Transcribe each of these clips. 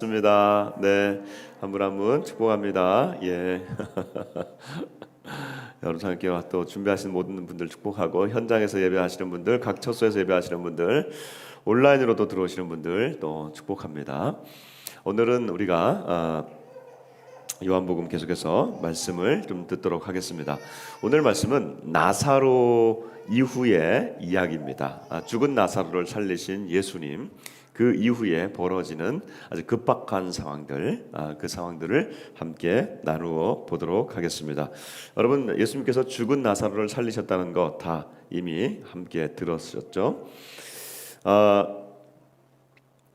좋습니다. 네, 한 분 한 분 축복합니다. 예. 여러분 함께 또 준비하시는 모든 분들 축복하고, 현장에서 예배하시는 분들, 각 처소에서 예배하시는 분들, 온라인으로도 들어오시는 분들 또 축복합니다. 오늘은 우리가 요한복음 계속해서 말씀을 좀 듣도록 하겠습니다. 오늘 말씀은 나사로 이후의 이야기입니다. 죽은 나사로를 살리신 예수님, 그 이후에 벌어지는 아주 급박한 상황들, 그 상황들을 함께 나누어 보도록 하겠습니다. 여러분, 예수님께서 죽은 나사로를 살리셨다는 거 다 이미 함께 들었었죠.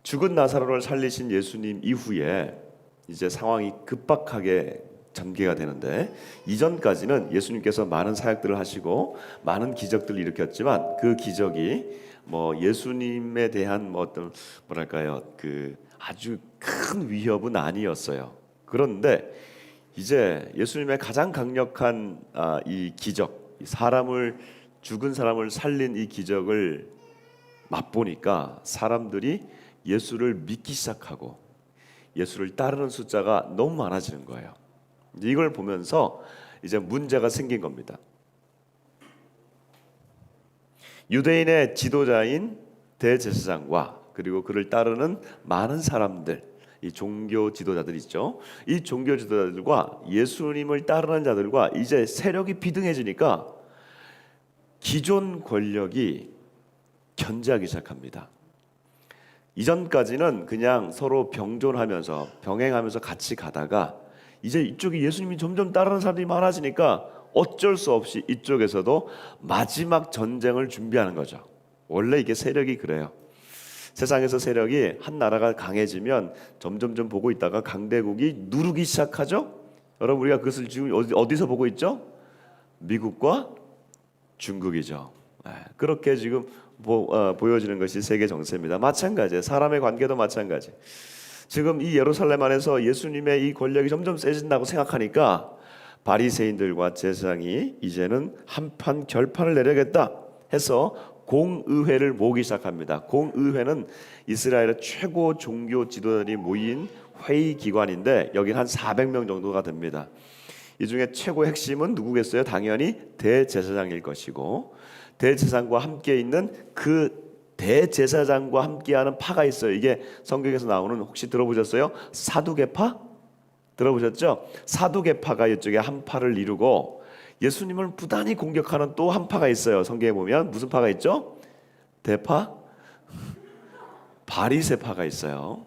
죽은 나사로를 살리신 예수님 이후에 이제 상황이 급박하게 전개가 되는데, 이전까지는 예수님께서 많은 사역들을 하시고 많은 기적들을 일으켰지만, 그 기적이 예수님에 대한 어떤 뭐랄까요, 그 아주 큰 위협은 아니었어요. 그런데 이제 예수님의 가장 강력한 이 기적, 죽은 사람을 살린 이 기적을 맛보니까 사람들이 예수를 믿기 시작하고 예수를 따르는 숫자가 너무 많아지는 거예요. 이걸 보면서 이제 문제가 생긴 겁니다. 유대인의 지도자인 대제사장과 그리고 그를 따르는 많은 사람들, 이 종교 지도자들 있죠. 이 종교 지도자들과 예수님을 따르는 자들과 이제 세력이 비등해지니까 기존 권력이 견제하기 시작합니다. 이전까지는 그냥 서로 병존하면서 병행하면서 같이 가다가, 이제 이쪽이 예수님이 점점 따르는 사람들이 많아지니까 어쩔 수 없이 이쪽에서도 마지막 전쟁을 준비하는 거죠. 원래 이게 세력이 그래요. 세상에서 세력이 한 나라가 강해지면 점점점 보고 있다가 강대국이 누르기 시작하죠. 여러분, 우리가 그것을 지금 어디서 보고 있죠? 미국과 중국이죠. 그렇게 지금 보여지는 것이 세계 정세입니다. 마찬가지예요. 사람의 관계도 마찬가지. 지금 이 예루살렘 안에서 예수님의 이 권력이 점점 세진다고 생각하니까 바리새인들과 제사장이 이제는 한판 결판을 내려야겠다 해서 공의회를 모으기 시작합니다. 공의회는 이스라엘의 최고 종교 지도자들이 모인 회의 기관인데, 여긴 한 400명 정도가 됩니다. 이 중에 최고 핵심은 누구겠어요? 당연히 대제사장일 것이고, 대제사장과 함께 있는 그 대제사장과 함께하는 파가 있어요. 이게 성경에서 나오는, 혹시 들어보셨어요? 사두개파? 들어보셨죠? 사두개파가 이쪽에 한 파를 이루고 예수님을 부단히 공격하는 또 한 파가 있어요. 성경에 보면 무슨 파가 있죠? 대파? 바리새파가 있어요.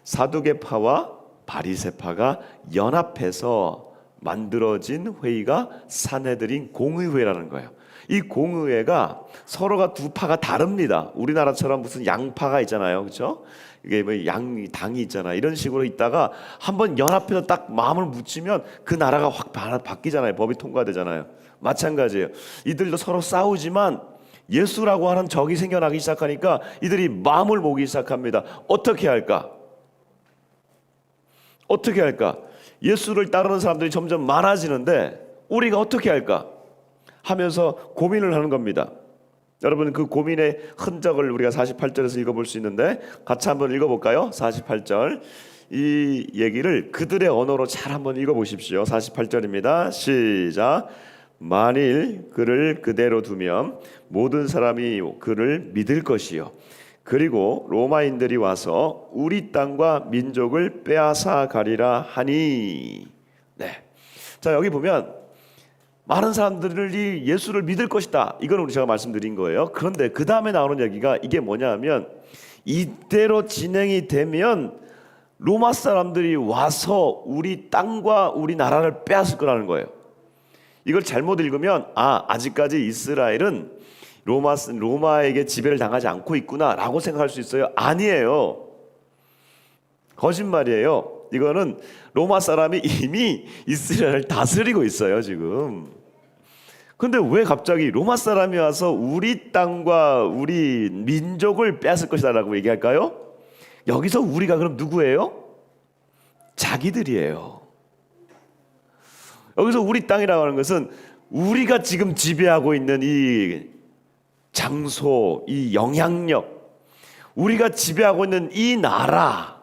사두개파와 바리새파가 연합해서 만들어진 회의가 산헤드린 공의회라는 거예요. 이 공의회가 서로가 두 파가 다릅니다. 우리나라처럼 무슨 양파가 있잖아요, 그렇죠? 이게 당이 있잖아. 이런 식으로 있다가 한번 연합해서 딱 마음을 묻히면 그 나라가 확 바뀌잖아요. 법이 통과되잖아요. 마찬가지예요. 이들도 서로 싸우지만 예수라고 하는 적이 생겨나기 시작하니까 이들이 마음을 모으기 시작합니다. 어떻게 할까? 어떻게 할까? 예수를 따르는 사람들이 점점 많아지는데 우리가 어떻게 할까? 하면서 고민을 하는 겁니다. 여러분, 그 고민의 흔적을 우리가 48절에서 읽어볼 수 있는데, 같이 한번 읽어볼까요? 48절, 이 얘기를 그들의 언어로 잘 한번 읽어보십시오. 48절입니다. 시작. 만일 그를 그대로 두면 모든 사람이 그를 믿을 것이요, 그리고 로마인들이 와서 우리 땅과 민족을 빼앗아 가리라 하니. 네. 자, 여기 보면 많은 사람들이 예수를 믿을 것이다. 이건 제가 말씀드린 거예요. 그런데 그 다음에 나오는 얘기가 이게 뭐냐면, 이대로 진행이 되면 로마 사람들이 와서 우리 땅과 우리 나라를 빼앗을 거라는 거예요. 이걸 잘못 읽으면 아직까지 이스라엘은 로마에게 지배를 당하지 않고 있구나라고 생각할 수 있어요. 아니에요. 거짓말이에요. 이거는 로마 사람이 이미 이스라엘을 다스리고 있어요, 지금. 근데 왜 갑자기 로마 사람이 와서 우리 땅과 우리 민족을 빼앗을 것이다 라고 얘기할까요? 여기서 우리가 그럼 누구예요? 자기들이에요. 여기서 우리 땅이라고 하는 것은 우리가 지금 지배하고 있는 이 장소, 이 영향력, 우리가 지배하고 있는 이 나라,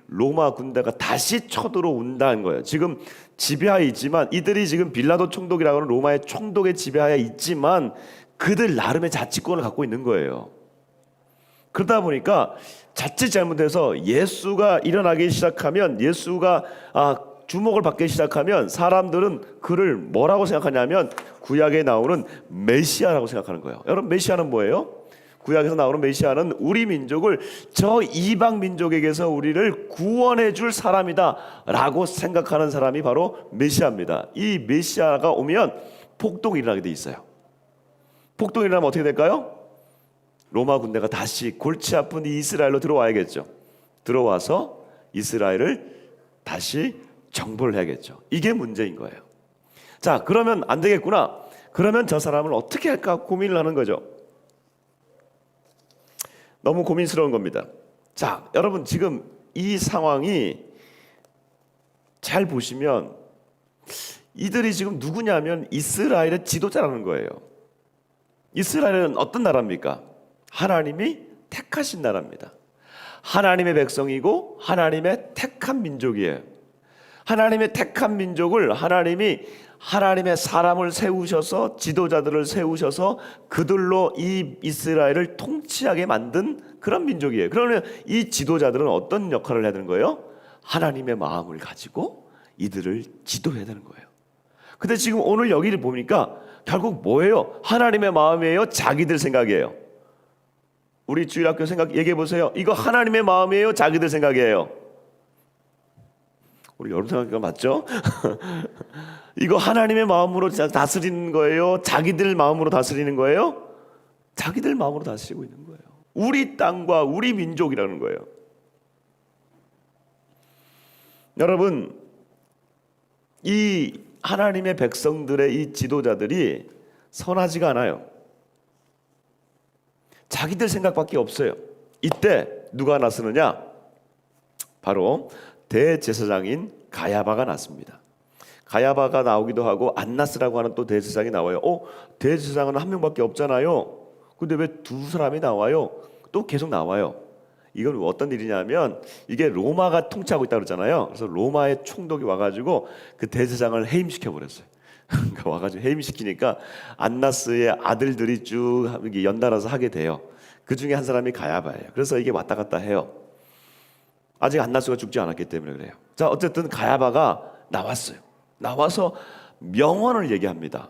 로마 군대가 다시 쳐들어온다는 거예요. 지금 지배하에 있지만, 이들이 지금 빌라도 총독이라고 하는 로마의 총독의 지배하에 있지만 그들 나름의 자치권을 갖고 있는 거예요. 그러다 보니까 자칫 잘못해서 예수가 일어나기 시작하면, 예수가 주목을 받기 시작하면 사람들은 그를 뭐라고 생각하냐면 구약에 나오는 메시아라고 생각하는 거예요. 여러분, 메시아는 뭐예요? 구약에서 나오는 메시아는 우리 민족을 저 이방 민족에게서 우리를 구원해 줄 사람이다 라고 생각하는 사람이 바로 메시아입니다. 이 메시아가 오면 폭동이 일어나게 돼 있어요. 폭동이 일어나면 어떻게 될까요? 로마 군대가 다시 골치 아픈 이 이스라엘로 들어와야겠죠. 들어와서 이스라엘을 다시 정벌을 해야겠죠. 이게 문제인 거예요. 자, 그러면 안 되겠구나. 그러면 저 사람을 어떻게 할까 고민을 하는 거죠. 너무 고민스러운 겁니다. 자, 여러분, 지금 이 상황이 잘 보시면 이들이 지금 누구냐면 이스라엘의 지도자라는 거예요. 이스라엘은 어떤 나라입니까? 하나님이 택하신 나라입니다. 하나님의 백성이고 하나님의 택한 민족이에요. 하나님의 택한 민족을 하나님이 하나님의 사람을 세우셔서, 지도자들을 세우셔서 그들로 이 이스라엘을 통치하게 만든 그런 민족이에요. 그러면 이 지도자들은 어떤 역할을 해야 되는 거예요? 하나님의 마음을 가지고 이들을 지도해야 되는 거예요. 근데 지금 오늘 여기를 보니까 결국 뭐예요? 하나님의 마음이에요? 자기들 생각이에요? 우리 주일학교 생각 얘기해 보세요. 이거 하나님의 마음이에요? 자기들 생각이에요? 우리 여러분 생각이 맞죠? 이거 하나님의 마음으로 다스리는 거예요? 자기들 마음으로 다스리는 거예요? 자기들 마음으로 다스리고 있는 거예요. 우리 땅과 우리 민족이라는 거예요. 여러분, 이 하나님의 백성들의 이 지도자들이 선하지가 않아요. 자기들 생각밖에 없어요. 이때 누가 나서느냐? 바로 대제사장인 가야바가 났습니다. 가야바가 나오기도 하고 안나스라고 하는 또 대제사장이 나와요. 대제사장은 한 명밖에 없잖아요. 근데 왜 두 사람이 나와요? 또 계속 나와요. 이건 어떤 일이냐면 이게 로마가 통치하고 있다고 그러잖아요. 그래서 로마의 총독이 와가지고 그 대제사장을 해임시켜 버렸어요. 그러니까 와가지고 해임시키니까 안나스의 아들들이 쭉 연달아서 하게 돼요. 그 중에 한 사람이 가야바예요. 그래서 이게 왔다 갔다 해요. 아직 안나스가 죽지 않았기 때문에 그래요. 자, 어쨌든 가야바가 나왔어요. 나와서 명언을 얘기합니다.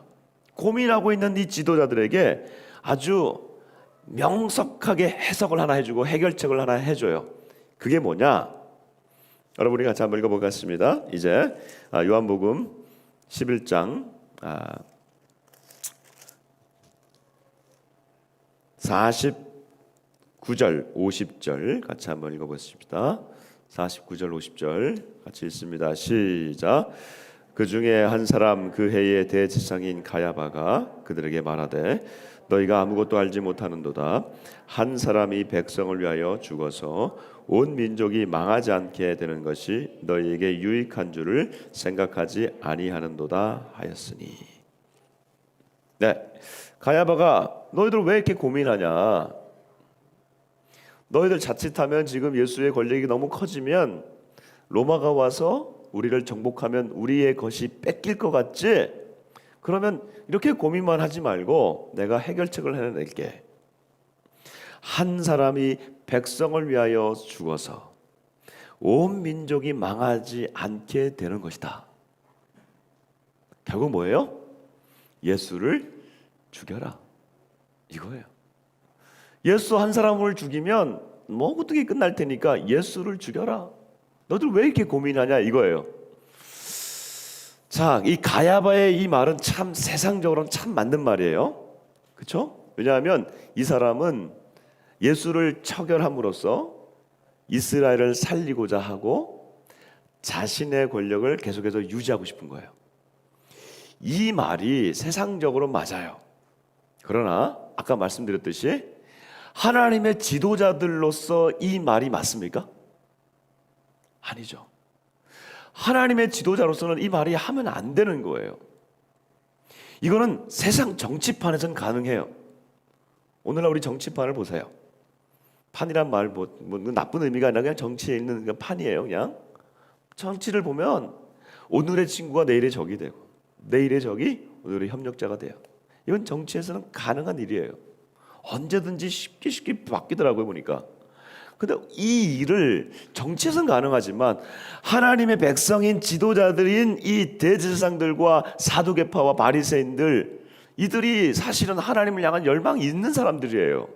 고민하고 있는 이 지도자들에게 아주 명석하게 해석을 하나 해주고 해결책을 하나 해줘요. 그게 뭐냐? 여러분이 같이 한번 읽어보겠습니다. 이제 요한복음 11장 49절 50절 같이 한번 읽어보십시다. 49절 50절 같이 읽습니다. 시작. 그 중에 한 사람 그 해의 대제사장인 가야바가 그들에게 말하되 너희가 아무것도 알지 못하는도다. 한 사람이 백성을 위하여 죽어서 온 민족이 망하지 않게 되는 것이 너희에게 유익한 줄을 생각하지 아니하는도다 하였으니. 네, 가야바가 너희들 왜 이렇게 고민하냐? 너희들 자칫하면 지금 예수의 권력이 너무 커지면 로마가 와서 우리를 정복하면 우리의 것이 뺏길 것 같지? 그러면 이렇게 고민만 하지 말고 내가 해결책을 해낼게. 한 사람이 백성을 위하여 죽어서 온 민족이 망하지 않게 되는 것이다. 결국 뭐예요? 예수를 죽여라. 이거예요. 예수 한 사람을 죽이면 어떻게 끝날 테니까 예수를 죽여라. 너들 왜 이렇게 고민하냐 이거예요. 자, 이 가야바의 이 말은 참 세상적으로는 참 맞는 말이에요. 그렇죠? 왜냐하면 이 사람은 예수를 처결함으로써 이스라엘을 살리고자 하고 자신의 권력을 계속해서 유지하고 싶은 거예요. 이 말이 세상적으로 맞아요. 그러나 아까 말씀드렸듯이 하나님의 지도자들로서 이 말이 맞습니까? 아니죠. 하나님의 지도자로서는 이 말이 하면 안 되는 거예요. 이거는 세상 정치판에서는 가능해요. 오늘날 우리 정치판을 보세요. 판이란 말 나쁜 의미가 아니라 그냥 정치에 있는 그냥 판이에요. 그냥 정치를 보면 오늘의 친구가 내일의 적이 되고 내일의 적이 오늘의 협력자가 돼요. 이건 정치에서는 가능한 일이에요. 언제든지 쉽게 바뀌더라고요 보니까. 근데 이 일을 정치에서는 가능하지만 하나님의 백성인 지도자들인 이 대제사장들과 사두개파와 바리새인들, 이들이 사실은 하나님을 향한 열망이 있는 사람들이에요.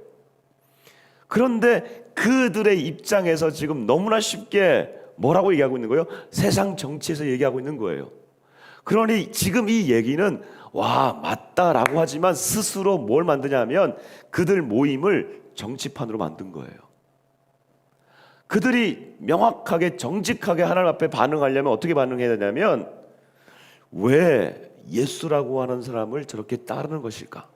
그런데 그들의 입장에서 지금 너무나 쉽게 뭐라고 얘기하고 있는 거예요? 세상 정치에서 얘기하고 있는 거예요. 그러니 지금 이 얘기는 와 맞다라고 하지만 스스로 뭘 만드냐면 그들 모임을 정치판으로 만든 거예요. 그들이 명확하게 정직하게 하나님 앞에 반응하려면 어떻게 반응해야 되냐면 왜 예수라고 하는 사람을 저렇게 따르는 것일까?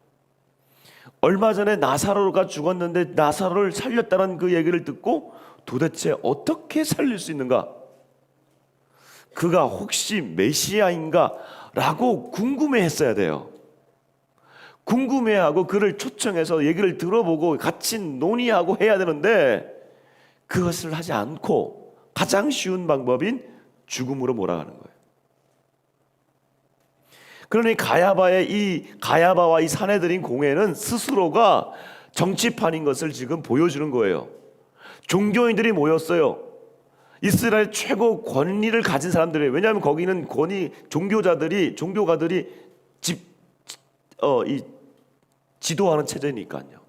얼마 전에 나사로가 죽었는데 나사로를 살렸다는 그 얘기를 듣고 도대체 어떻게 살릴 수 있는가? 그가 혹시 메시아인가? 라고 궁금해했어야 돼요. 궁금해하고 그를 초청해서 얘기를 들어보고 같이 논의하고 해야 되는데 그것을 하지 않고 가장 쉬운 방법인 죽음으로 몰아가는 거예요. 그러니 가야바와 이 사내들인 공회는 스스로가 정치판인 것을 지금 보여주는 거예요. 종교인들이 모였어요. 이스라엘 최고 권위를 가진 사람들이에요. 왜냐하면 거기는 종교가들이 지도하는 체제니까요.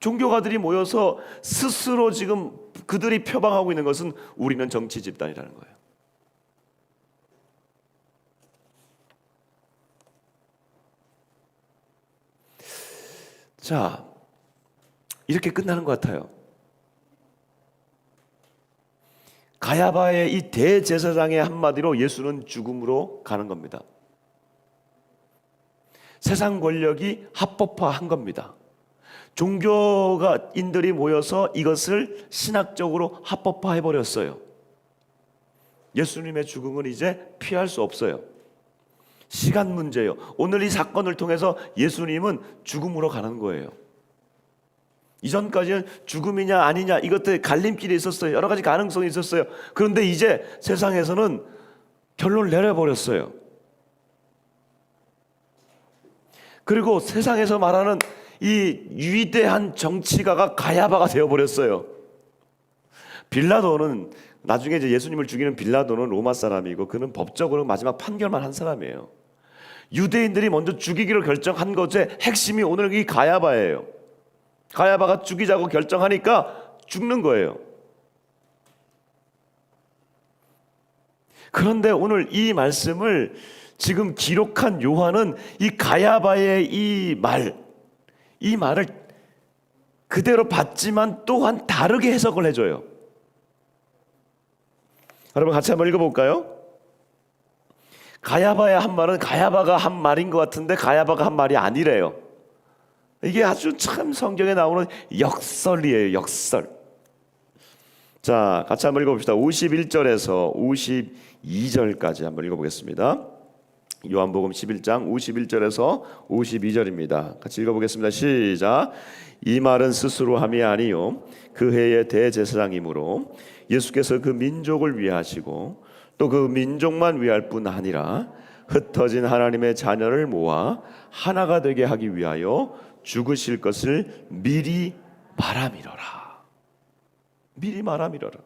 종교가들이 모여서 스스로 지금 그들이 표방하고 있는 것은 우리는 정치 집단이라는 거예요. 자, 이렇게 끝나는 것 같아요. 가야바의 이 대제사장의 한마디로 예수는 죽음으로 가는 겁니다. 세상 권력이 합법화한 겁니다. 종교가인들이 모여서 이것을 신학적으로 합법화해버렸어요. 예수님의 죽음은 이제 피할 수 없어요. 시간 문제예요. 오늘 이 사건을 통해서 예수님은 죽음으로 가는 거예요. 이전까지는 죽음이냐 아니냐 이것들 갈림길이 있었어요. 여러 가지 가능성이 있었어요. 그런데 이제 세상에서는 결론을 내려버렸어요. 그리고 세상에서 말하는 이 위대한 정치가가 가야바가 되어버렸어요. 빌라도는 나중에 이제 예수님을 죽이는 빌라도는 로마 사람이고 그는 법적으로 마지막 판결만 한 사람이에요. 유대인들이 먼저 죽이기로 결정한 것의 핵심이 오늘 이 가야바예요. 가야바가 죽이자고 결정하니까 죽는 거예요. 그런데 오늘 이 말씀을 지금 기록한 요한은 이 가야바의 이 말을 그대로 받지만 또한 다르게 해석을 해줘요. 여러분 같이 한번 읽어볼까요? 가야바의 한 말은 가야바가 한 말인 것 같은데 가야바가 한 말이 아니래요. 이게 아주 참 성경에 나오는 역설이에요. 역설. 자, 같이 한번 읽어봅시다. 51절에서 52절까지 한번 읽어보겠습니다. 요한복음 11장 51절에서 52절입니다. 같이 읽어보겠습니다. 시작. 이 말은 스스로 함이 아니요 그 해의 대제사장이므로 예수께서 그 민족을 위하시고 또 그 민족만 위할 뿐 아니라 흩어진 하나님의 자녀를 모아 하나가 되게 하기 위하여 죽으실 것을 미리 말함이로라. 미리 말함이로라.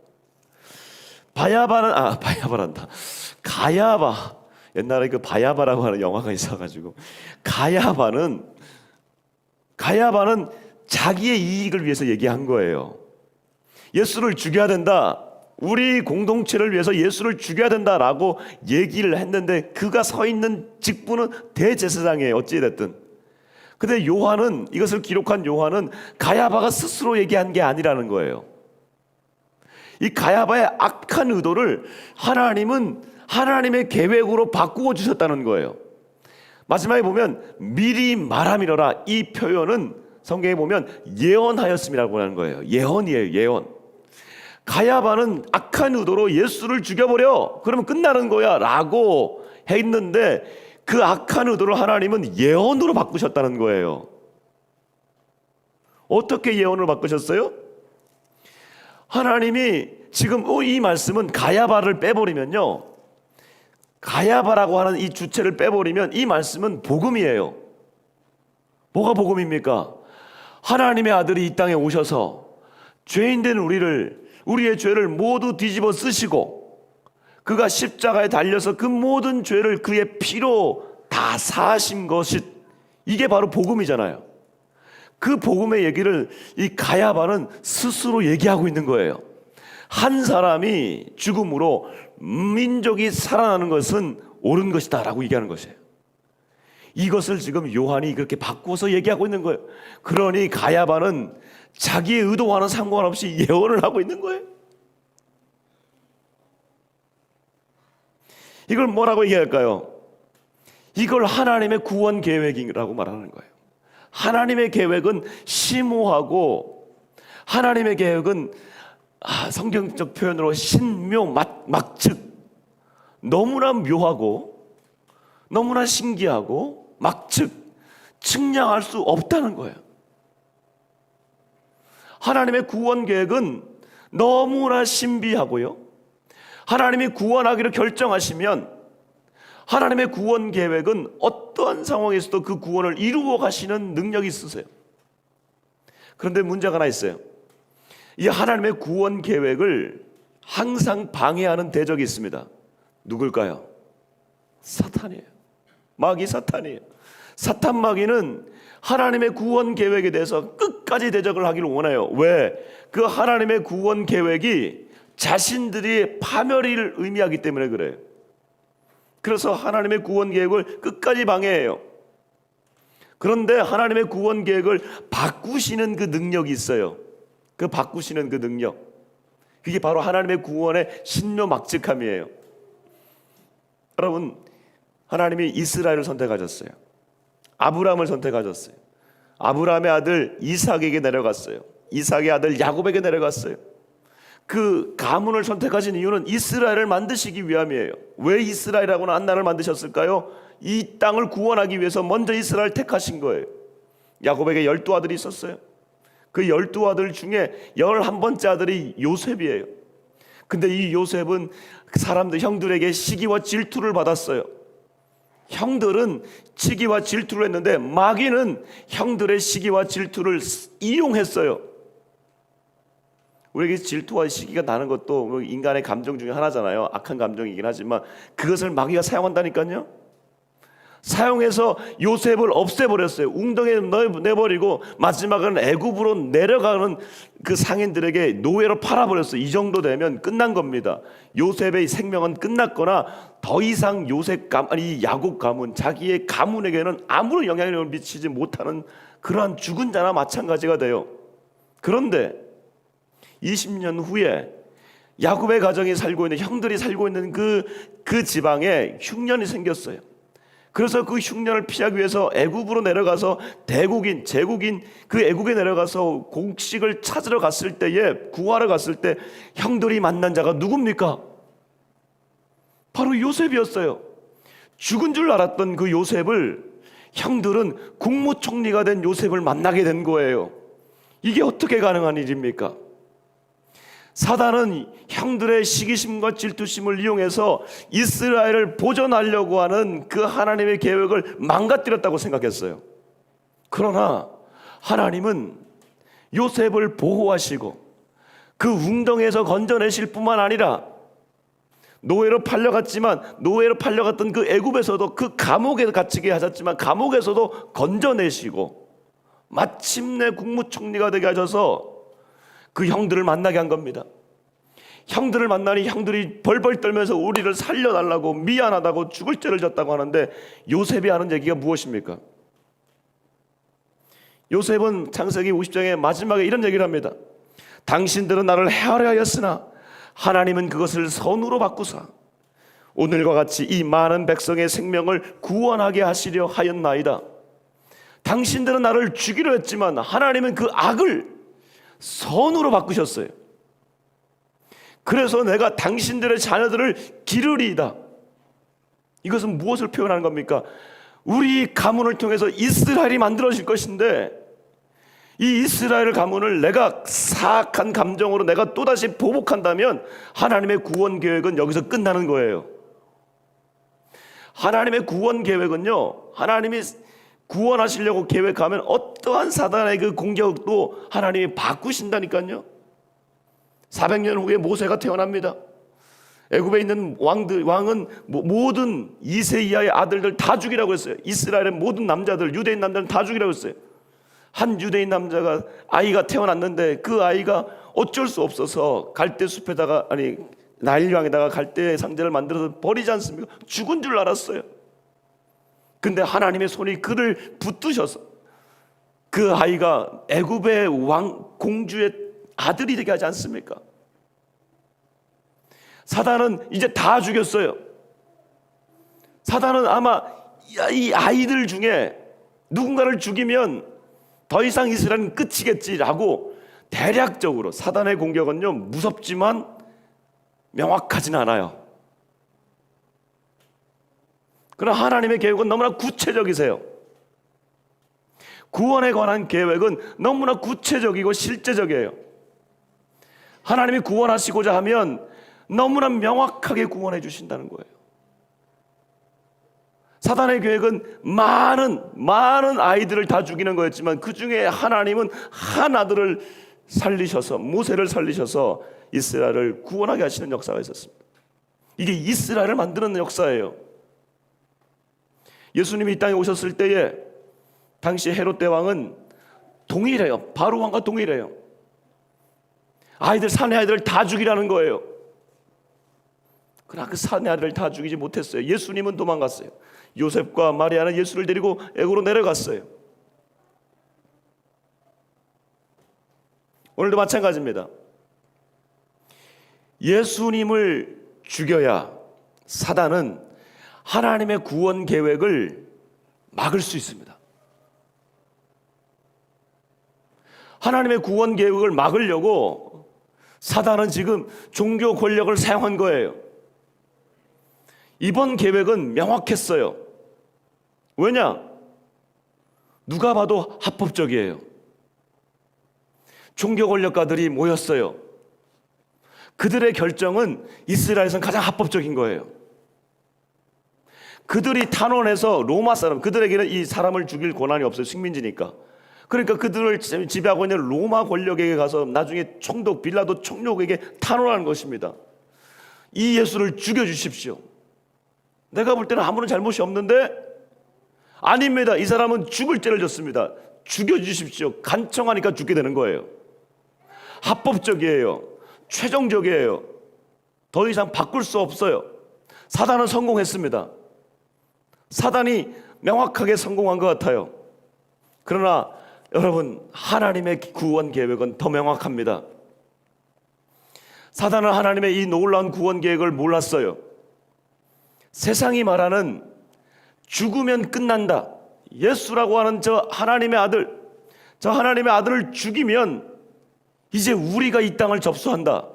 가야바. 옛날에 그 바야바라고 하는 영화가 있어가지고 가야바는 자기의 이익을 위해서 얘기한 거예요. 예수를 죽여야 된다. 우리 공동체를 위해서 예수를 죽여야 된다라고 얘기를 했는데 그가 서 있는 직분은 대제사장이에요. 어찌됐든. 근데 이것을 기록한 요한은 가야바가 스스로 얘기한 게 아니라는 거예요. 이 가야바의 악한 의도를 하나님은 하나님의 계획으로 바꾸어 주셨다는 거예요. 마지막에 보면 미리 말함이로라. 이 표현은 성경에 보면 예언하였음이라고 하는 거예요. 예언이에요. 예언. 가야바는 악한 의도로 예수를 죽여버려. 그러면 끝나는 거야 라고 했는데 그 악한 의도를 하나님은 예언으로 바꾸셨다는 거예요. 어떻게 예언을 바꾸셨어요? 하나님이 지금 이 말씀은 가야바를 빼버리면요, 가야바라고 하는 이 주체를 빼버리면 이 말씀은 복음이에요. 뭐가 복음입니까? 하나님의 아들이 이 땅에 오셔서 죄인된 우리의 죄를 모두 뒤집어 쓰시고 그가 십자가에 달려서 그 모든 죄를 그의 피로 다 사하신 것이, 이게 바로 복음이잖아요. 그 복음의 얘기를 이 가야바는 스스로 얘기하고 있는 거예요. 한 사람이 죽음으로 민족이 살아나는 것은 옳은 것이다 라고 얘기하는 것이에요. 이것을 지금 요한이 그렇게 바꾸어서 얘기하고 있는 거예요. 그러니 가야바는 자기의 의도와는 상관없이 예언을 하고 있는 거예요. 이걸 뭐라고 얘기할까요? 이걸 하나님의 구원 계획이라고 말하는 거예요. 하나님의 계획은 심오하고, 하나님의 계획은 성경적 표현으로 신묘 막측, 너무나 묘하고 너무나 신기하고 막측, 측량할 수 없다는 거예요. 하나님의 구원 계획은 너무나 신비하고요, 하나님이 구원하기로 결정하시면 하나님의 구원 계획은 어떠한 상황에서도 그 구원을 이루어 가시는 능력이 있으세요. 그런데 문제가 하나 있어요. 이 하나님의 구원 계획을 항상 방해하는 대적이 있습니다. 누굴까요? 사탄이에요. 마귀 사탄이에요. 사탄 마귀는 하나님의 구원 계획에 대해서 끝까지 대적을 하기를 원해요. 왜? 그 하나님의 구원 계획이 자신들이 파멸을 의미하기 때문에 그래요. 그래서 하나님의 구원 계획을 끝까지 방해해요. 그런데 하나님의 구원 계획을 바꾸시는 그 능력이 있어요. 그 바꾸시는 그 능력, 그게 바로 하나님의 구원의 신묘막측함이에요. 여러분, 하나님이 이스라엘을 선택하셨어요. 아브라함을 선택하셨어요. 아브라함의 아들 이삭에게 내려갔어요. 이삭의 아들 야곱에게 내려갔어요. 그 가문을 선택하신 이유는 이스라엘을 만드시기 위함이에요. 왜 이스라엘이라고는 한 나라를 만드셨을까요? 이 땅을 구원하기 위해서 먼저 이스라엘을 택하신 거예요. 야곱에게 12아들이 있었어요. 그 12아들 중에 11번째 아들이 요셉이에요. 근데 이 요셉은 사람들, 형들에게 시기와 질투를 받았어요. 형들은 시기와 질투를 했는데 마귀는 형들의 시기와 질투를 이용했어요. 우리에게 질투와 시기가 나는 것도 인간의 감정 중에 하나잖아요. 악한 감정이긴 하지만 그것을 마귀가 사용한다니까요. 사용해서 요셉을 없애버렸어요. 웅덩이에 내버리고 마지막은 애굽으로 내려가는 그 상인들에게 노예로 팔아버렸어요. 이 정도 되면 끝난 겁니다. 요셉의 생명은 끝났거나 더 이상 야곱 가문, 자기의 가문에게는 아무런 영향력을 미치지 못하는 그러한 죽은 자나 마찬가지가 돼요. 그런데 20년 후에 야곱의 가정이 살고 있는, 형들이 살고 있는 그 지방에 흉년이 생겼어요. 그래서 그 흉년을 피하기 위해서 애굽으로 내려가서 제국인 그 애국에 내려가서 곡식을 찾으러 갔을 때에, 구하러 갔을 때 형들이 만난 자가 누굽니까? 바로 요셉이었어요. 죽은 줄 알았던 그 요셉을 형들은 국무총리가 된 요셉을 만나게 된 거예요. 이게 어떻게 가능한 일입니까? 사단은 형들의 시기심과 질투심을 이용해서 이스라엘을 보존하려고 하는 그 하나님의 계획을 망가뜨렸다고 생각했어요. 그러나 하나님은 요셉을 보호하시고 그 웅덩이에서 건져내실 뿐만 아니라 노예로 팔려갔던 그 애굽에서도, 그 감옥에 갇히게 하셨지만 감옥에서도 건져내시고 마침내 국무총리가 되게 하셔서 그 형들을 만나게 한 겁니다. 형들을 만나니 형들이 벌벌 떨면서 우리를 살려달라고, 미안하다고, 죽을 죄를 졌다고 하는데 요셉이 하는 얘기가 무엇입니까? 요셉은 창세기 50장의 마지막에 이런 얘기를 합니다. 당신들은 나를 해하려 하였으나 하나님은 그것을 선으로 바꾸사 오늘과 같이 이 많은 백성의 생명을 구원하게 하시려 하였나이다. 당신들은 나를 죽이려 했지만 하나님은 그 악을 선으로 바꾸셨어요. 그래서 내가 당신들의 자녀들을 기르리이다. 이것은 무엇을 표현하는 겁니까? 우리 가문을 통해서 이스라엘이 만들어질 것인데 이 이스라엘 가문을 내가 사악한 감정으로 내가 또다시 보복한다면 하나님의 구원 계획은 여기서 끝나는 거예요. 하나님의 구원 계획은요, 하나님이 구원하시려고 계획하면 어떠한 사단의 그 공격도 하나님이 바꾸신다니까요. 400년 후에 모세가 태어납니다. 애굽에 있는 왕은 모든 2세 이하의 아들들 다 죽이라고 했어요. 이스라엘의 모든 남자들, 유대인 남자들 다 죽이라고 했어요. 한 유대인 남자가 아이가 태어났는데 그 아이가 어쩔 수 없어서 갈대 숲에다가 나일강에다가 갈대 상자를 만들어서 버리지 않습니까? 죽은 줄 알았어요. 근데 하나님의 손이 그를 붙드셔서 그 아이가 애굽의 왕 공주의 아들이 되게 하지 않습니까? 사단은 이제 다 죽였어요. 사단은 아마 이 아이들 중에 누군가를 죽이면 더 이상 이스라엘은 끝이겠지라고 대략적으로, 사단의 공격은요 무섭지만 명확하진 않아요. 그러나 하나님의 계획은 너무나 구체적이세요. 구원에 관한 계획은 너무나 구체적이고 실제적이에요. 하나님이 구원하시고자 하면 너무나 명확하게 구원해 주신다는 거예요. 사단의 계획은 많은 아이들을 다 죽이는 거였지만 그 중에 하나님은 한 아들을 살리셔서, 모세를 살리셔서 이스라엘을 구원하게 하시는 역사가 있었습니다. 이게 이스라엘을 만드는 역사예요. 예수님이 이 땅에 오셨을 때에 당시 헤롯 대왕은 동일해요. 바로 왕과 동일해요. 사내 아이들을 다 죽이라는 거예요. 그러나 그 사내 아이들을 다 죽이지 못했어요. 예수님은 도망갔어요. 요셉과 마리아는 예수를 데리고 애굽으로 내려갔어요. 오늘도 마찬가지입니다. 예수님을 죽여야 사단은 하나님의 구원 계획을 막을 수 있습니다. 하나님의 구원 계획을 막으려고 사단은 지금 종교 권력을 사용한 거예요. 이번 계획은 명확했어요. 왜냐? 누가 봐도 합법적이에요. 종교 권력가들이 모였어요. 그들의 결정은 이스라엘에서는 가장 합법적인 거예요. 그들이 탄원해서 로마 사람, 그들에게는 이 사람을 죽일 권한이 없어요. 식민지니까. 그러니까 그들을 지배하고 있는 로마 권력에게 가서 나중에 총독 빌라도 총독에게 탄원하는 것입니다. 이 예수를 죽여주십시오. 내가 볼 때는 아무런 잘못이 없는데, 아닙니다. 이 사람은 죽을 죄를 졌습니다. 죽여주십시오. 간청하니까 죽게 되는 거예요. 합법적이에요. 최종적이에요. 더 이상 바꿀 수 없어요. 사단은 성공했습니다. 사단이 명확하게 성공한 것 같아요. 그러나 여러분, 하나님의 구원 계획은 더 명확합니다. 사단은 하나님의 이 놀라운 구원 계획을 몰랐어요. 세상이 말하는 죽으면 끝난다, 예수라고 하는 저 하나님의 아들을 죽이면 이제 우리가 이 땅을 접수한다,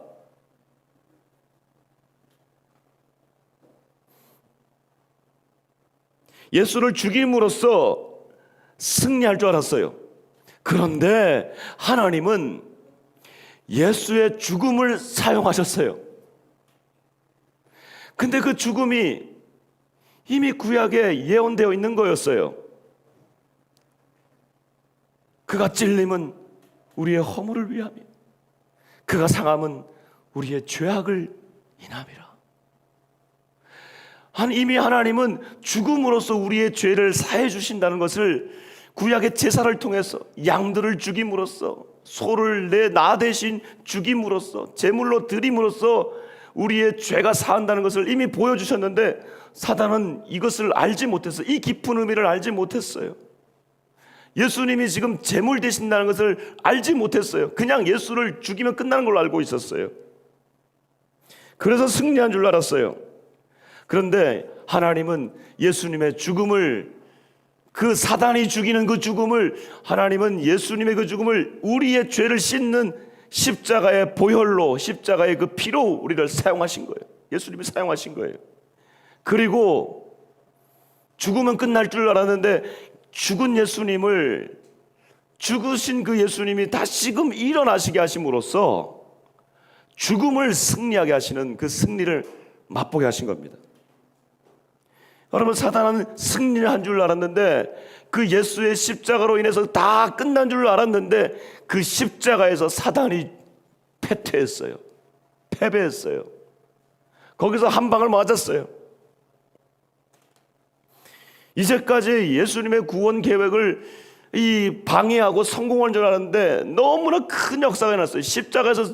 예수를 죽임으로써 승리할 줄 알았어요. 그런데 하나님은 예수의 죽음을 사용하셨어요. 근데 그 죽음이 이미 구약에 예언되어 있는 거였어요. 그가 찔림은 우리의 허물을 위함이요, 그가 상함은 우리의 죄악을 인함이라. 이미 하나님은 죽음으로써 우리의 죄를 사해 주신다는 것을 구약의 제사를 통해서, 양들을 죽임으로써, 소를 내 나 대신 죽임으로써, 제물로 드림으로써 우리의 죄가 사한다는 것을 이미 보여주셨는데, 사단은 이것을 알지 못했어요. 이 깊은 의미를 알지 못했어요. 예수님이 지금 제물 되신다는 것을 알지 못했어요. 그냥 예수를 죽이면 끝나는 걸로 알고 있었어요. 그래서 승리한 줄 알았어요. 그런데 하나님은 예수님의 죽음을, 그 사단이 죽이는 그 죽음을, 하나님은 예수님의 그 죽음을 우리의 죄를 씻는 십자가의 보혈로, 십자가의 그 피로 우리를 사용하신 거예요. 예수님이 사용하신 거예요. 그리고 죽으면 끝날 줄 알았는데 죽은 예수님을 죽으신 그 예수님이 다시금 일어나시게 하심으로써 죽음을 승리하게 하시는 그 승리를 맛보게 하신 겁니다. 여러분, 사단은 승리를 한 줄 알았는데, 그 예수의 십자가로 인해서 다 끝난 줄 알았는데, 그 십자가에서 사단이 패퇴했어요. 패배했어요. 거기서 한 방을 맞았어요. 이제까지 예수님의 구원 계획을 방해하고 성공한 줄 알았는데 너무나 큰 역사가 일어났어요. 십자가에서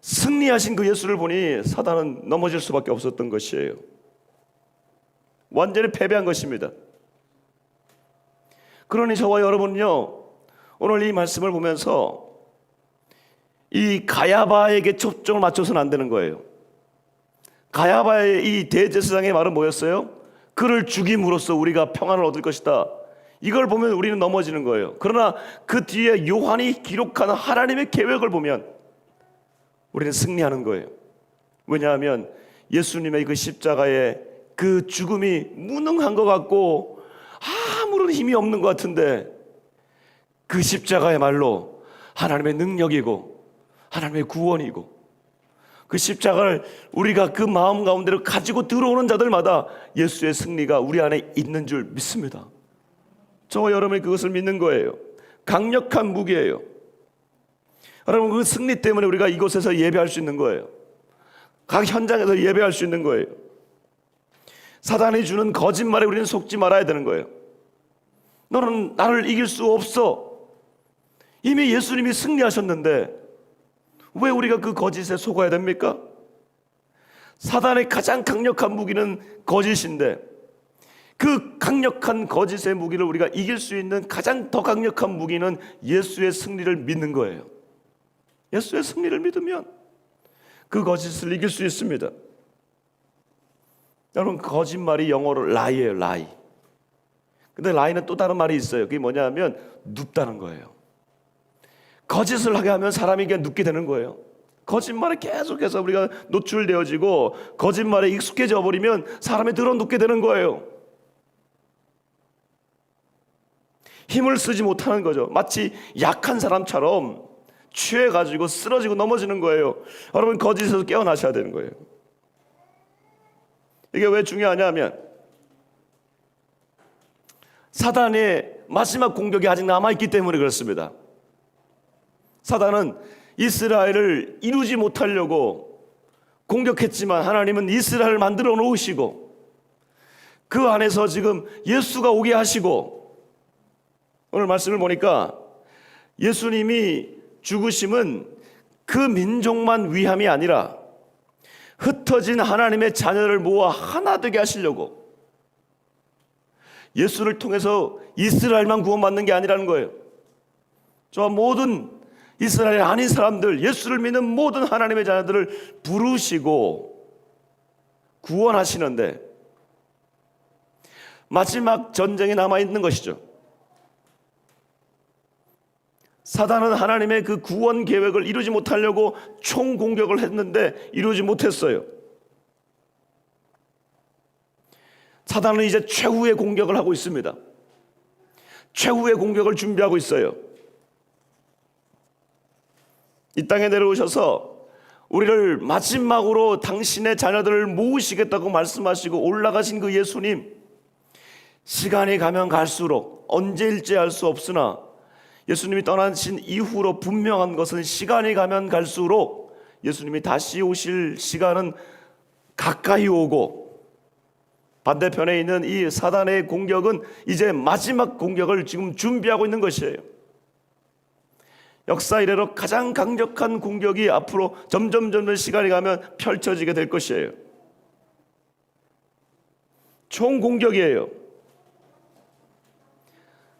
승리하신 그 예수를 보니 사단은 넘어질 수밖에 없었던 것이에요. 완전히 패배한 것입니다. 그러니 저와 여러분은요, 오늘 이 말씀을 보면서 이 가야바에게 초점을 맞춰서는 안 되는 거예요. 가야바의 이 대제사장의 말은 뭐였어요? 그를 죽임으로써 우리가 평안을 얻을 것이다. 이걸 보면 우리는 넘어지는 거예요. 그러나 그 뒤에 요한이 기록하는 하나님의 계획을 보면 우리는 승리하는 거예요. 왜냐하면 예수님의 그 십자가의 그 죽음이 무능한 것 같고 아무런 힘이 없는 것 같은데, 그 십자가의 말로 하나님의 능력이고 하나님의 구원이고, 그 십자가를 우리가 그 마음 가운데로 가지고 들어오는 자들마다 예수의 승리가 우리 안에 있는 줄 믿습니다. 저와 여러분이 그것을 믿는 거예요. 강력한 무기예요. 여러분, 그 승리 때문에 우리가 이곳에서 예배할 수 있는 거예요. 각 현장에서 예배할 수 있는 거예요. 사단이 주는 거짓말에 우리는 속지 말아야 되는 거예요. 너는 나를 이길 수 없어. 이미 예수님이 승리하셨는데 왜 우리가 그 거짓에 속아야 됩니까? 사단의 가장 강력한 무기는 거짓인데, 그 강력한 거짓의 무기를 우리가 이길 수 있는 가장 더 강력한 무기는 예수의 승리를 믿는 거예요. 예수의 승리를 믿으면 그 거짓을 이길 수 있습니다. 여러분, 거짓말이 영어로 lie예요, lie. 근데 lie는 또 다른 말이 있어요. 그게 뭐냐 하면 눕다는 거예요. 거짓을 하게 하면 사람이 그냥 눕게 되는 거예요. 거짓말에 계속해서 우리가 노출되어지고 거짓말에 익숙해져 버리면 사람이 들어 눕게 되는 거예요. 힘을 쓰지 못하는 거죠. 마치 약한 사람처럼 취해가지고 쓰러지고 넘어지는 거예요. 여러분, 거짓에서 깨어나셔야 되는 거예요. 이게 왜 중요하냐 하면 사단의 마지막 공격이 아직 남아있기 때문에 그렇습니다. 사단은 이스라엘을 이루지 못하려고 공격했지만 하나님은 이스라엘을 만들어 놓으시고 그 안에서 지금 예수가 오게 하시고, 오늘 말씀을 보니까 예수님이 죽으심은 그 민족만 위함이 아니라 흩어진 하나님의 자녀를 모아 하나 되게 하시려고, 예수를 통해서 이스라엘만 구원받는 게 아니라는 거예요. 저 모든 이스라엘 아닌 사람들, 예수를 믿는 모든 하나님의 자녀들을 부르시고 구원하시는데 마지막 전쟁이 남아있는 것이죠. 사단은 하나님의 그 구원 계획을 이루지 못하려고 총공격을 했는데 이루지 못했어요. 사단은 이제 최후의 공격을 하고 있습니다. 최후의 공격을 준비하고 있어요. 이 땅에 내려오셔서 우리를 마지막으로 당신의 자녀들을 모으시겠다고 말씀하시고 올라가신 그 예수님, 시간이 가면 갈수록 언제일지 알 수 없으나 예수님이 떠나신 이후로 분명한 것은 시간이 가면 갈수록 예수님이 다시 오실 시간은 가까이 오고, 반대편에 있는 이 사단의 공격은 이제 마지막 공격을 지금 준비하고 있는 것이에요. 역사 이래로 가장 강력한 공격이 앞으로 점점 시간이 가면 펼쳐지게 될 것이에요. 총공격이에요.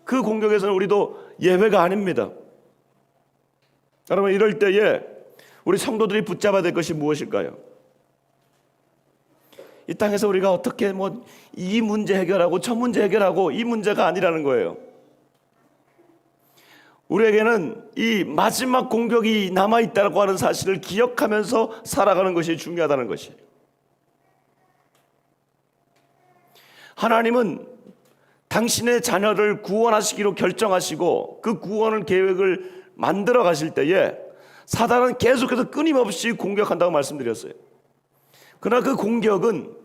그 공격에서는 우리도 예외가 아닙니다. 여러분, 이럴 때에 우리 성도들이 붙잡아야 될 것이 무엇일까요? 이 땅에서 우리가 어떻게 이 문제 해결하고 저 문제 해결하고 이 문제가 아니라는 거예요. 우리에게는 이 마지막 공격이 남아있다고 하는 사실을 기억하면서 살아가는 것이 중요하다는 것이에요. 하나님은 당신의 자녀를 구원하시기로 결정하시고 그 구원을 계획을 만들어 가실 때에 사단은 계속해서 끊임없이 공격한다고 말씀드렸어요. 그러나 그 공격은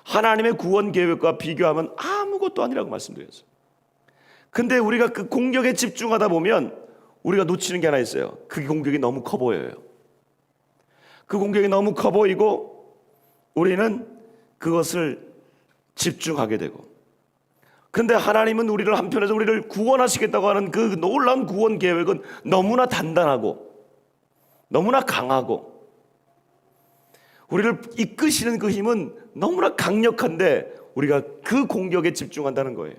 하나님의 구원 계획과 비교하면 아무것도 아니라고 말씀드렸어요. 근데 우리가 그 공격에 집중하다 보면 우리가 놓치는 게 하나 있어요. 그 공격이 너무 커 보여요. 그 공격이 너무 커 보이고 우리는 그것을 집중하게 되고, 근데 하나님은 우리를 한편에서 우리를 구원하시겠다고 하는 그 놀라운 구원 계획은 너무나 단단하고 너무나 강하고 우리를 이끄시는 그 힘은 너무나 강력한데 우리가 그 공격에 집중한다는 거예요.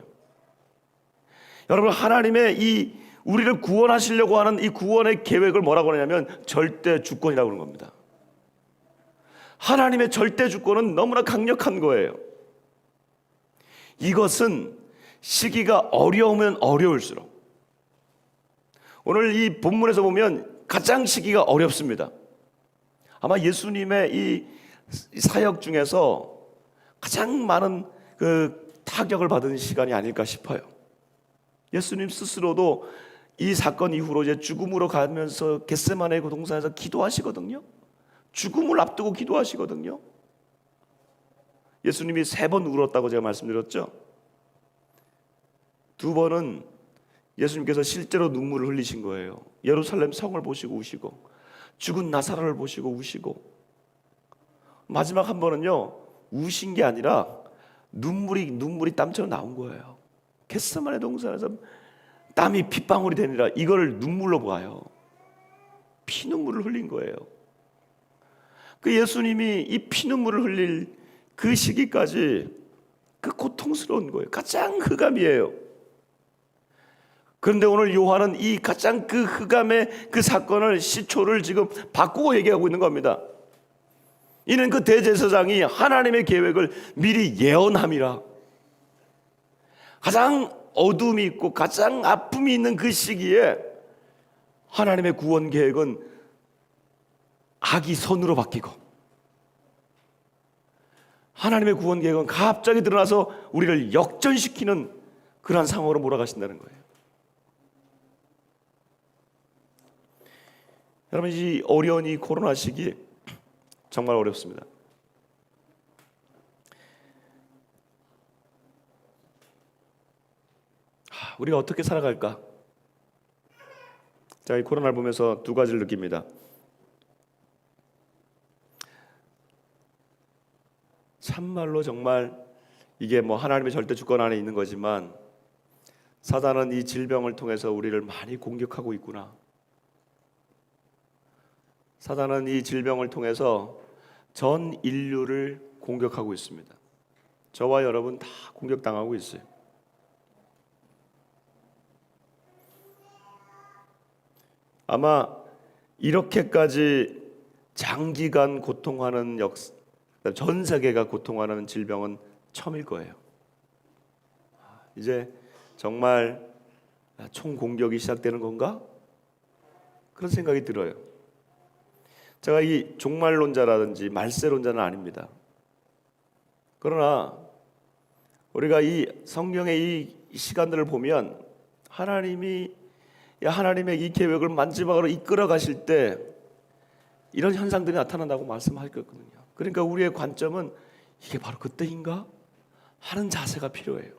여러분, 하나님의 이 우리를 구원하시려고 하는 이 구원의 계획을 뭐라고 하냐면 절대 주권이라고 하는 겁니다. 하나님의 절대 주권은 너무나 강력한 거예요. 이것은 시기가 어려우면 어려울수록, 오늘 이 본문에서 보면 가장 시기가 어렵습니다. 아마 예수님의 이 사역 중에서 가장 많은 그 타격을 받은 시간이 아닐까 싶어요. 예수님 스스로도 이 사건 이후로 이제 죽음으로 가면서 겟세마네 그 동산에서 기도하시거든요. 죽음을 앞두고 기도하시거든요. 예수님이 3번 울었다고 제가 말씀드렸죠. 2번은 예수님께서 실제로 눈물을 흘리신 거예요. 예루살렘 성을 보시고 우시고 죽은 나사로를 보시고 우시고, 마지막 한 번은요 우신 게 아니라 눈물이 땀처럼 나온 거예요. 겟세마네 동산에서 땀이 핏방울이 되니라 이걸 눈물로 봐요. 피눈물을 흘린 거예요. 그 예수님이 이 피눈물을 흘릴 그 시기까지 그 고통스러운 거예요. 가장 흑암이에요. 그런데 오늘 요한은 이 가장 그 흑암의 그 사건을, 시초를 지금 바꾸고 얘기하고 있는 겁니다. 이는 그 대제사장이 하나님의 계획을 미리 예언함이라. 가장 어둠이 있고 가장 아픔이 있는 그 시기에 하나님의 구원 계획은 악이 선으로 바뀌고, 하나님의 구원 계획은 갑자기 드러나서 우리를 역전시키는 그러한 상황으로 몰아가신다는 거예요. 여러분, 이 어려운 이 코로나 시기 정말 어렵습니다. 우리가 어떻게 살아갈까? 제가 이 코로나를 보면서 2가지를 느낍니다. 참말로 정말 이게 뭐 하나님의 절대 주권 안에 있는 거지만 사단은 이 질병을 통해서 우리를 많이 공격하고 있구나. 사단은 이 질병을 통해서 전 인류를 공격하고 있습니다. 저와 여러분 다 공격당하고 있어요. 아마 이렇게까지 장기간 고통하는 전 세계가 고통하는 질병은 처음일 거예요. 이제 정말 총공격이 시작되는 건가? 그런 생각이 들어요. 제가 이 종말론자라든지 말세론자는 아닙니다. 그러나 우리가 이 성경의 이 시간들을 보면 하나님의 이 계획을 만지막으로 이끌어 가실 때 이런 현상들이 나타난다고 말씀하셨거든요. 그러니까 우리의 관점은 이게 바로 그때인가 하는 자세가 필요해요.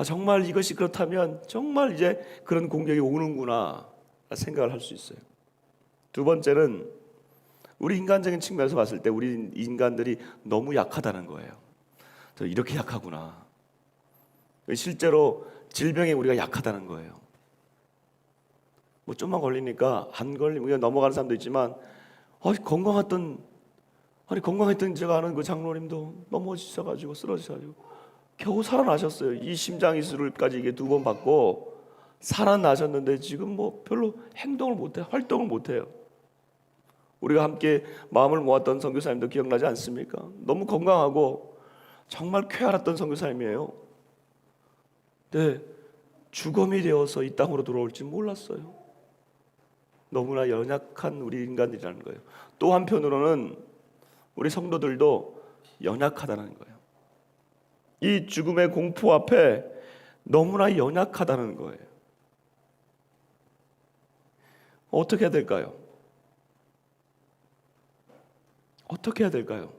정말 이것이 그렇다면 정말 이제 그런 공격이 오는구나 생각을 할 수 있어요. 2번째는 우리 인간적인 측면에서 봤을 때 우리 인간들이 너무 약하다는 거예요. 저 이렇게 약하구나. 실제로 질병에 우리가 약하다는 거예요. 뭐 좀만 걸리니까 안 걸리면 넘어가는 사람도 있지만 건강했던 제가 아는 그 장로님도 넘어지셔가지고 쓰러지셔가지고 겨우 살아나셨어요. 이 심장 이술까지 이게 2번 받고 살아나셨는데 지금 뭐 별로 행동을 못해, 활동을 못해요. 우리가 함께 마음을 모았던 선교사님도 기억나지 않습니까? 너무 건강하고 정말 쾌활했던 선교사님이에요. 네, 주검이 되어서 이 땅으로 돌아올지 몰랐어요. 너무나 연약한 우리 인간들이라는 거예요. 또 한편으로는 우리 성도들도 연약하다는 거예요. 이 죽음의 공포 앞에 너무나 연약하다는 거예요. 어떻게 해야 될까요? 어떻게 해야 될까요?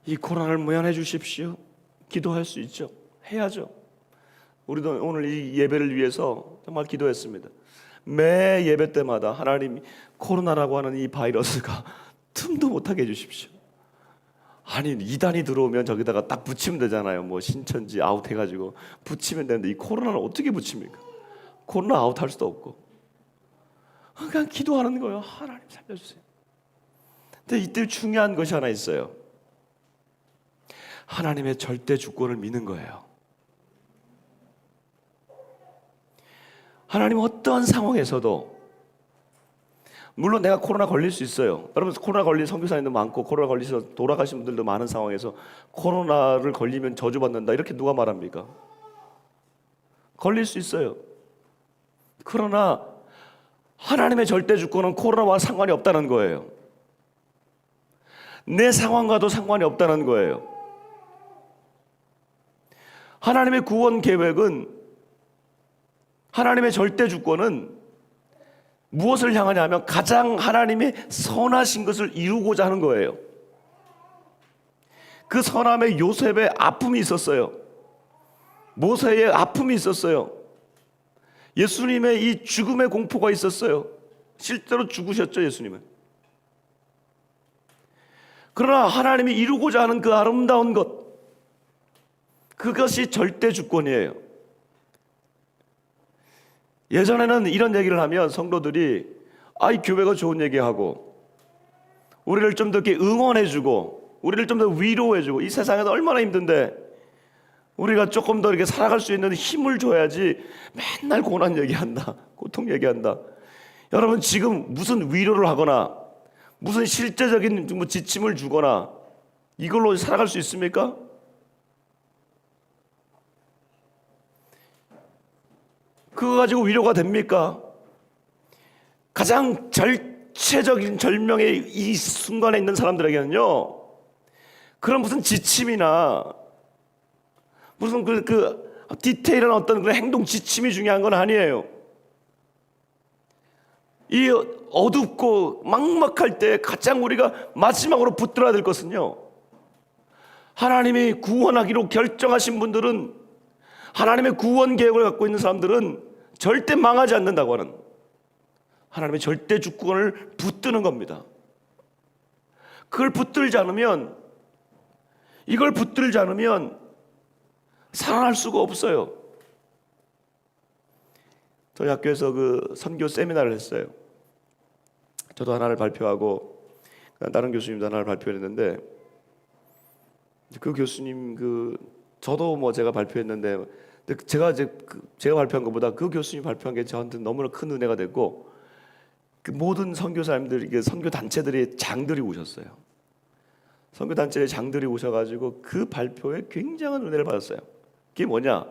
이 고난을 무연해 주십시오. 기도할 수 있죠. 해야죠. 우리도 오늘 이 예배를 위해서 정말 기도했습니다. 매 예배 때마다 하나님, 코로나라고 하는 이 바이러스가 틈도 못하게 해주십시오. 아니, 이단이 들어오면 저기다가 딱 붙이면 되잖아요. 뭐 신천지 아웃 해가지고 붙이면 되는데 이 코로나를 어떻게 붙입니까? 코로나 아웃 할 수도 없고. 그냥 기도하는 거예요. 하나님 살려주세요. 근데 이때 중요한 것이 하나 있어요. 하나님의 절대 주권을 믿는 거예요. 하나님 어떠한 상황에서도, 물론 내가 코로나 걸릴 수 있어요. 여러분, 코로나 걸린 선교사님도 많고 코로나 걸리셔서 돌아가신 분들도 많은 상황에서 코로나를 걸리면 저주받는다 이렇게 누가 말합니까? 걸릴 수 있어요. 그러나 하나님의 절대 주권은 코로나와 상관이 없다는 거예요. 내 상황과도 상관이 없다는 거예요. 하나님의 구원 계획은, 하나님의 절대 주권은 무엇을 향하냐 하면 가장 하나님의 선하신 것을 이루고자 하는 거예요. 그 선함에 요셉의 아픔이 있었어요. 모세의 아픔이 있었어요. 예수님의 이 죽음의 공포가 있었어요. 실제로 죽으셨죠, 예수님은. 그러나 하나님이 이루고자 하는 그 아름다운 것, 그것이 절대 주권이에요. 예전에는 이런 얘기를 하면 성도들이 이 교회가 좋은 얘기하고 우리를 좀 더 이렇게 응원해주고 우리를 좀 더 위로해주고, 이 세상에서 얼마나 힘든데 우리가 조금 더 이렇게 살아갈 수 있는 힘을 줘야지 맨날 고난 얘기한다, 고통 얘기한다. 여러분, 지금 무슨 위로를 하거나 무슨 실제적인 뭐 지침을 주거나 이걸로 살아갈 수 있습니까? 그거 가지고 위로가 됩니까? 가장 절체적인 절명의 이 순간에 있는 사람들에게는요, 그런 무슨 지침이나 무슨 그 디테일한 어떤 그런 행동 지침이 중요한 건 아니에요. 이 어둡고 막막할 때 가장 우리가 마지막으로 붙들어야 될 것은요, 하나님이 구원하기로 결정하신 분들은, 하나님의 구원 계획을 갖고 있는 사람들은 절대 망하지 않는다고 하는 하나님의 절대 주권을 붙드는 겁니다. 그걸 붙들지 않으면, 이걸 붙들지 않으면 살아날 수가 없어요. 저희 학교에서 그 선교 세미나를 했어요. 저도 하나를 발표하고 다른 교수님도 하나를 발표했는데, 그 교수님 저도 뭐 제가 발표했는데, 제가 발표한 것보다 그 교수님이 발표한 게 저한테 너무나 큰 은혜가 됐고, 그 모든 선교사님들, 선교 단체들이 장들이 오셨어요. 선교 단체의 장들이 오셔가지고 그 발표에 굉장한 은혜를 받았어요. 그게 뭐냐?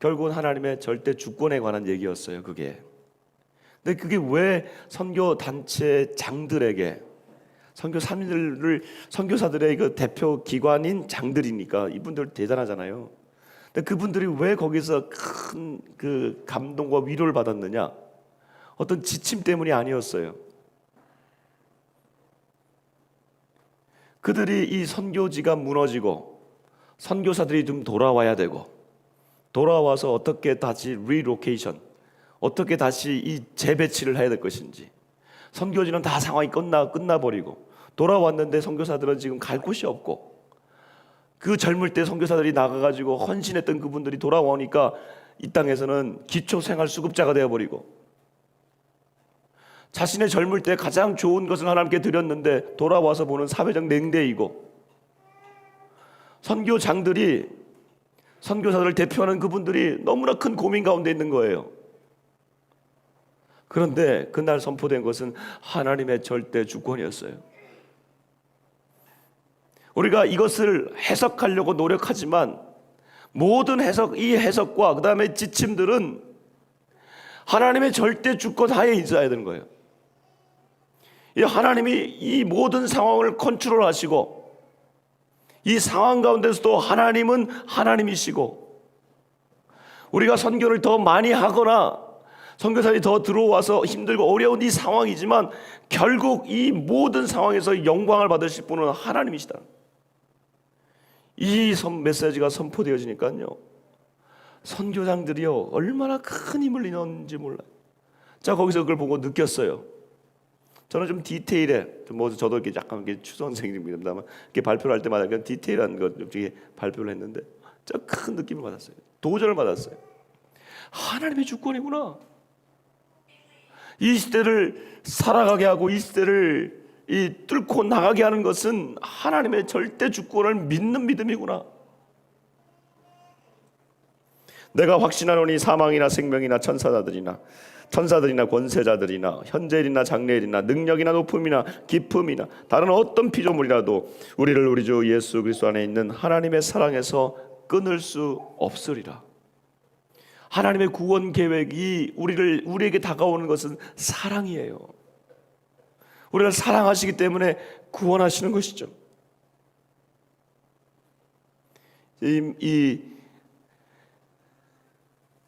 결국은 하나님의 절대 주권에 관한 얘기였어요. 그게. 근데 그게 왜 선교 단체 장들에게, 선교사들의 그 대표 기관인 장들이니까 이분들 대단하잖아요. 근데 그분들이 왜 거기서 큰 그 감동과 위로를 받았느냐? 어떤 지침 때문이 아니었어요. 그들이 이 선교지가 무너지고 선교사들이 좀 돌아와야 되고, 돌아와서 어떻게 다시 리로케이션, 어떻게 다시 이 재배치를 해야 될 것인지, 선교지는 다 상황이 끝나버리고 돌아왔는데 선교사들은 지금 갈 곳이 없고, 그 젊을 때 선교사들이 나가가지고 헌신했던 그분들이 돌아오니까 이 땅에서는 기초생활수급자가 되어버리고, 자신의 젊을 때 가장 좋은 것을 하나님께 드렸는데 돌아와서 보는 사회적 냉대이고, 선교장들이, 선교사들을 대표하는 그분들이 너무나 큰 고민 가운데 있는 거예요. 그런데 그날 선포된 것은 하나님의 절대 주권이었어요. 우리가 이것을 해석하려고 노력하지만 모든 이 해석과 그 다음에 지침들은 하나님의 절대 주권 하에 있어야 되는 거예요. 이 하나님이 이 모든 상황을 컨트롤하시고 이 상황 가운데서도 하나님은 하나님이시고, 우리가 선교를 더 많이 하거나 선교사들이 더 들어와서 힘들고 어려운 이 상황이지만 결국 이 모든 상황에서 영광을 받으실 분은 하나님이시다. 이 메시지가 선포되어지니까요, 선교장들이요 얼마나 큰 힘을 잃었는지 몰라요. 자, 거기서 그걸 보고 느꼈어요. 저는 좀 디테일에, 저도 이렇게 약간 이렇게 추선생님입니다만 이렇게 발표를 할 때마다 그냥 디테일한 것 이렇게 발표를 했는데, 저 큰 느낌을 받았어요. 도전을 받았어요. 하나님의 주권이구나. 이 시대를 살아가게 하고 이 시대를 뚫고 나가게 하는 것은 하나님의 절대 주권을 믿는 믿음이구나. 내가 확신하노니 사망이나 생명이나 천사들이나 권세자들이나 현재일이나 장래일이나 능력이나 높음이나 깊음이나 다른 어떤 피조물이라도 우리를 우리 주 예수 그리스도 안에 있는 하나님의 사랑에서 끊을 수 없으리라. 하나님의 구원 계획이 우리에게 다가오는 것은 사랑이에요. 우리를 사랑하시기 때문에 구원하시는 것이죠. 이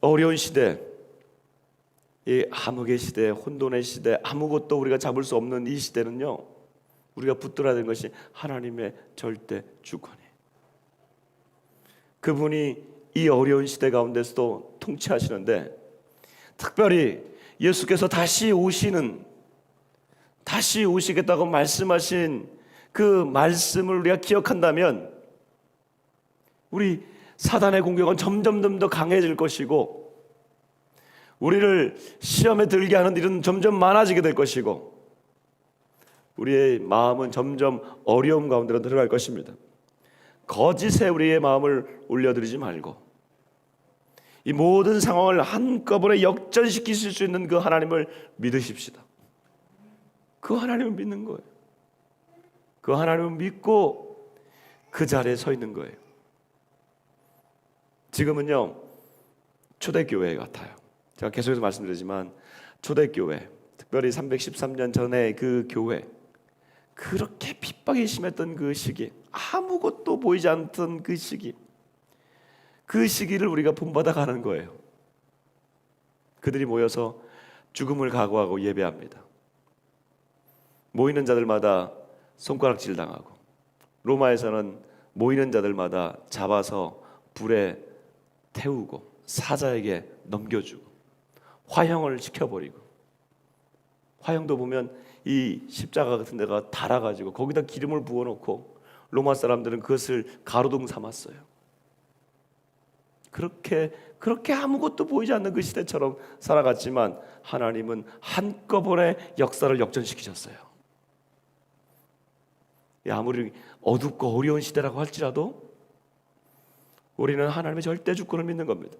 어려운 시대, 이 암흑의 시대, 혼돈의 시대, 아무것도 우리가 잡을 수 없는 이 시대는요, 우리가 붙들어야 되는 것이 하나님의 절대 주권이에요. 그분이 이 어려운 시대 가운데서도 통치하시는데, 특별히 예수께서 다시 오시겠다고 말씀하신 그 말씀을 우리가 기억한다면 우리 사단의 공격은 점점 더 강해질 것이고, 우리를 시험에 들게 하는 일은 점점 많아지게 될 것이고, 우리의 마음은 점점 어려움 가운데로 들어갈 것입니다. 거짓에 우리의 마음을 올려드리지 말고 이 모든 상황을 한꺼번에 역전시키실 수 있는 그 하나님을 믿으십시다. 그 하나님을 믿는 거예요. 그 하나님을 믿고 그 자리에 서 있는 거예요. 지금은요, 초대교회 같아요. 제가 계속해서 말씀드리지만 초대교회, 특별히 313년 전에 그 교회, 그렇게 핍박이 심했던 그 시기, 아무것도 보이지 않던 그 시기, 그 시기를 우리가 본받아 가는 거예요. 그들이 모여서 죽음을 각오하고 예배합니다. 모이는 자들마다 손가락질 당하고, 로마에서는 모이는 자들마다 잡아서 불에 태우고 사자에게 넘겨주고 화형을 시켜버리고, 화형도 보면 이 십자가 같은 데가 달아가지고 거기다 기름을 부어놓고 로마 사람들은 그것을 가로등 삼았어요. 그렇게 아무것도 보이지 않는 그 시대처럼 살아갔지만 하나님은 한꺼번에 역사를 역전시키셨어요. 아무리 어둡고 어려운 시대라고 할지라도 우리는 하나님의 절대 주권을 믿는 겁니다.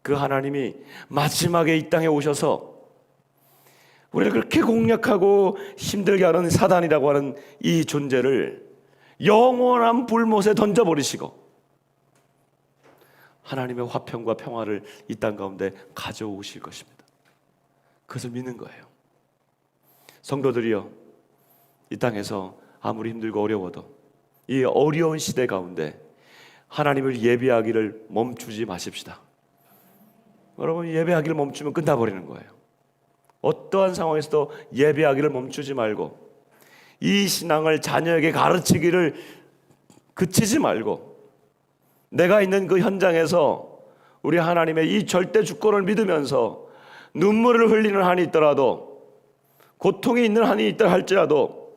그 하나님이 마지막에 이 땅에 오셔서 우리를 그렇게 공략하고 힘들게 하는 사단이라고 하는 이 존재를 영원한 불못에 던져버리시고 하나님의 화평과 평화를 이 땅 가운데 가져오실 것입니다. 그것을 믿는 거예요. 성도들이여, 이 땅에서 아무리 힘들고 어려워도 이 어려운 시대 가운데 하나님을 예배하기를 멈추지 마십시다. 여러분, 예배하기를 멈추면 끝나버리는 거예요. 어떠한 상황에서도 예배하기를 멈추지 말고 이 신앙을 자녀에게 가르치기를 그치지 말고, 내가 있는 그 현장에서 우리 하나님의 이 절대 주권을 믿으면서 눈물을 흘리는 한이 있더라도, 고통이 있는 한이 있다 할지라도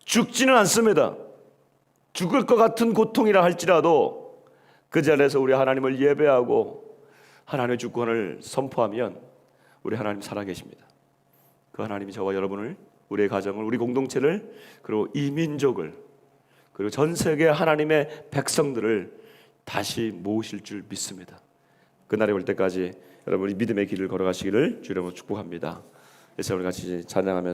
죽지는 않습니다. 죽을 것 같은 고통이라 할지라도 그 자리에서 우리 하나님을 예배하고 하나님의 주권을 선포하면 우리 하나님 살아계십니다. 그 하나님이 저와 여러분을, 우리의 가정을, 우리 공동체를, 그리고 이 민족을, 그리고 전 세계 하나님의 백성들을 다시 모으실 줄 믿습니다. 그날이 올 때까지 여러분이 믿음의 길을 걸어가시기를 주님으로 축복합니다. 이제 우리 같이 찬양하며